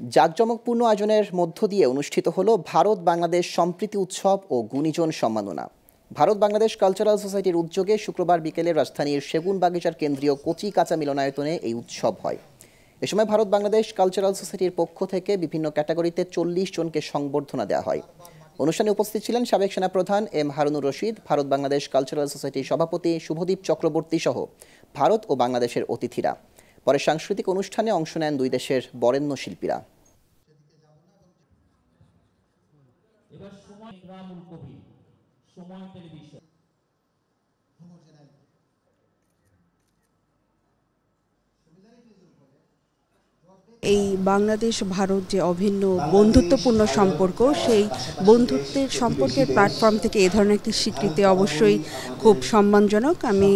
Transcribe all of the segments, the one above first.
জাঁকজমকপূর্ণ আয়োজনের মধ্য দিয়ে অনুষ্ঠিত হলো ভারত বাংলাদেশ সম্প্রীতি উৎসব ও গুণীজন সম্মাননা। ভারত বাংলাদেশ কালচারাল সোসাইটির উদ্যোগে শুক্রবার বিকেলে রাজধানীর সেগুনবাগিচার কেন্দ্রীয় কচি কাঁচা মিলনায়তনে এই উৎসব হয়। এ সময় ভারত বাংলাদেশ কালচারাল সোসাইটির পক্ষ থেকে বিভিন্ন ক্যাটাগরিতে 40 জনকে সংবর্ধনা দেওয়া হয়। অনুষ্ঠানে উপস্থিত ছিলেন সাবেক সেনাপ্রধান এম হারুনুর রশিদ, ভারত বাংলাদেশ কালচারাল সোসাইটির সভাপতি শুভদীপ চক্রবর্তী সহ ভারত ও বাংলাদেশের অতিথিরা। পরে সাংস্কৃতিক অনুষ্ঠানে অংশ নেন দুই দেশের বরেণ্য শিল্পীরা। এই বাংলাদেশ ভারত যে অভিন্ন বন্ধুত্বপূর্ণ সম্পর্ক, সেই বন্ধুত্বের সম্পর্কের প্ল্যাটফর্ম থেকে এ ধরনের একটি স্বীকৃতি অবশ্যই খুব সম্মানজনক। আমি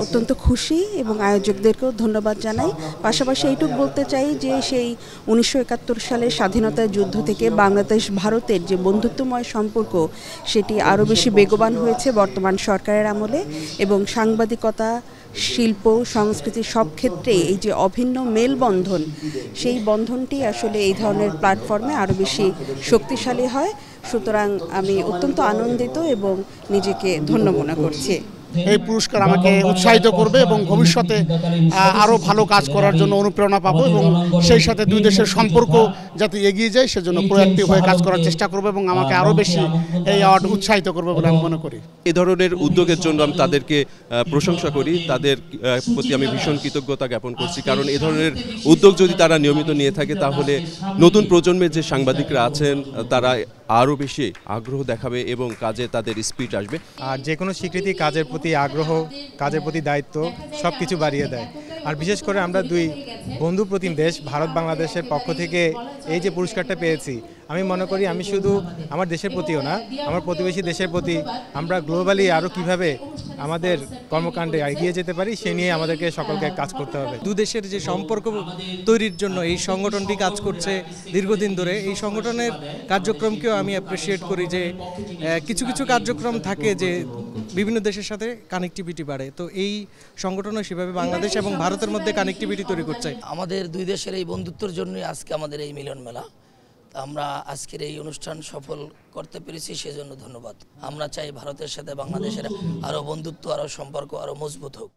অত্যন্ত খুশি এবং আয়োজকদেরকেও ধন্যবাদ জানাই। পাশাপাশি এইটুকু বলতে চাই যে সেই 1971 সালের স্বাধীনতা যুদ্ধ থেকে বাংলাদেশ ভারতের যে বন্ধুত্বময় সম্পর্ক, সেটি আরও বেশি বেগবান হয়েছে বর্তমান সরকারের আমলে, এবং সাংবাদিকতা, শিল্প, সংস্কৃতি সব ক্ষেত্রেই এই যে অভিন্ন মেলবন্ধন, সেই বন্ধনটি আসলে এই ধরনের প্ল্যাটফর্মে আরও বেশি শক্তিশালী হয়। সুতরাং আমি অত্যন্ত আনন্দিত এবং নিজেকে ধন্য মনে করছি। এই পুরস্কার আমাকে উৎসাহিত করবে এবং ভবিষ্যতে আরও ভালো কাজ করার জন্য অনুপ্রেরণা পাবো, এবং সেই সাথে দুই দেশের সম্পর্ক যাতে এগিয়ে যায় সেজন্য প্রোঅ্যাক্টিভ হয়ে কাজ করার চেষ্টা করবো, এবং আমাকে আরও বেশি এই অ্যাওয়ার্ড উৎসাহিত করবে বলে আমি মনে করি। এই ধরনের উদ্যোগের জন্য আমি তাদেরকে প্রশংসা করি, তাদের প্রতি আমি ভীষণ কৃতজ্ঞতা জ্ঞাপন করছি। কারণ এই ধরনের উদ্যোগ যদি তারা নিয়মিত নিয়ে থাকে, তাহলে নতুন প্রজন্মের যে সাংবাদিকরা আছেন তারা আরও বেশি আগ্রহ দেখাবে এবং কাজে তাদের স্পিড আসবে। আর যে কোনো স্বীকৃতি কাজের প্রতি আগ্রহ, কাজের প্রতি দায়িত্ব সব কিছু বাড়িয়ে দেয়। আর বিশেষ করে আমরা দুই বন্ধু প্রতিম দেশ ভারত বাংলাদেশের পক্ষ থেকে এই যে পুরস্কারটা পেয়েছি, আমি মনে করি আমি শুধু আমার দেশের প্রতিও না, আমার প্রতিবেশী দেশের প্রতি আমরা গ্লোবালি আরও কিভাবে আমাদের কর্মকাণ্ডে এগিয়ে যেতে পারি সে নিয়ে আমাদেরকে সকলকে কাজ করতে হবে। দু দেশের যে সম্পর্ক তৈরির জন্য এই সংগঠনটি কাজ করছে দীর্ঘদিন ধরে। এই সংগঠনের কার্যক্রমকেও আমি অ্যাপ্রিসিয়েট করি যে কিছু কিছু কার্যক্রম থাকে যে বিভিন্ন দেশের সাথে কানেক্টিভিটি বাড়ে, তো এই সংগঠনও সেভাবে বাংলাদেশ এবং ভারতের মধ্যে কানেক্টিভিটি তৈরি করছে। আমাদের দুই দেশের এই বন্ধুত্বের জন্যই আজকে আমাদের এই মিলন মেলা। আমরা আজকের এই অনুষ্ঠান সফল করতে পেরেছি, সেজন্য ধন্যবাদ। আমরা চাই ভারতের সাথে বাংলাদেশের আরও বন্ধুত্ব, আরও সম্পর্ক আরও মজবুত হোক।